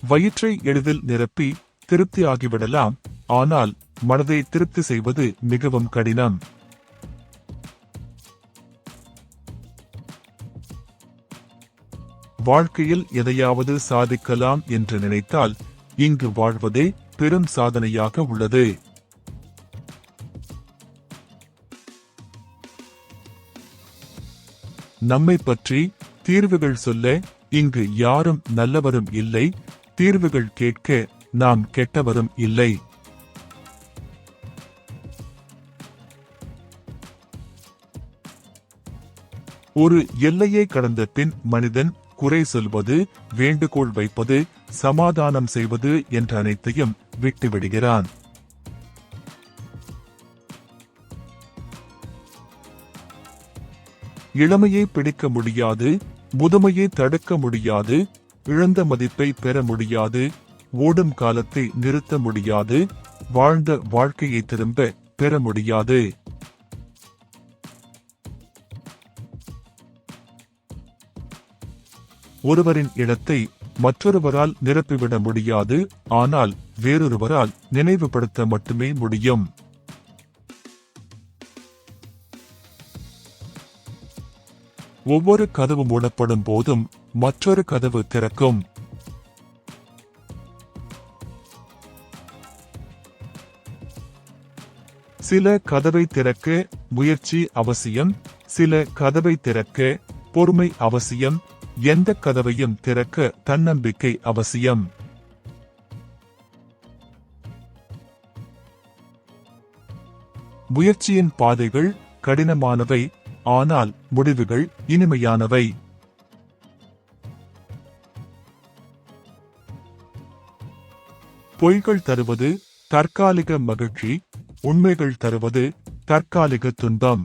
வயிற்றை எளிதில் நிரப்பி திருப்தி ஆகிவிடலாம், ஆனால் மனதை திருப்தி செய்வது மிகவும் கடினம். வாழ்க்கையில் எதையாவது சாதிக்கலாம் என்று நினைத்தால் இங்கு வாழ்வதே பெரும் சாதனையாக உள்ளது. நம்மை பற்றி தீர்வுகள் சொல்ல இங்கு யாரும் நல்லவரும் இல்லை, தீர்வுகள் கேட்க நாம் கெட்டவரும் இல்லை. ஒரு எல்லையை கடந்த பின் மனிதன் குறை சொல்வது, வேண்டுகோள் வைப்பது, சமாதானம் செய்வது என்ற அனைத்தையும் விட்டுவிடுகிறான். இளமையை பிடிக்க முடியாது, முதுமையை தடுக்க முடியாது, இழந்த மதிப்பை பெற முடியாது, ஓடும் காலத்தை நிறுத்த முடியாது, வாழ்ந்த வாழ்க்கையை திரும்ப பெற முடியாது. ஒருவரின் இடத்தை மற்றொருவரால் நிரப்பிவிட முடியாது, ஆனால் வேறொருவரால் நினைவுபடுத்த மட்டுமே முடியும். ஒவ்வொரு கதவு மூடப்படும் போதும் மற்றொரு கதவு திறக்கும். சில கதவை திறக்க முயற்சி அவசியம், சில கதவை திறக்க பொறுமை அவசியம், எந்த கதவையும் திறக்க தன்னம்பிக்கை அவசியம். முயற்சியின் பாதைகள் கடினமானவை, ஆனால் முடிவுகள் இனிமையானவை. பொய்கள் தருவது தற்காலிக மகிழ்ச்சி, உண்மைகள் தருவது தற்காலிக துன்பம்.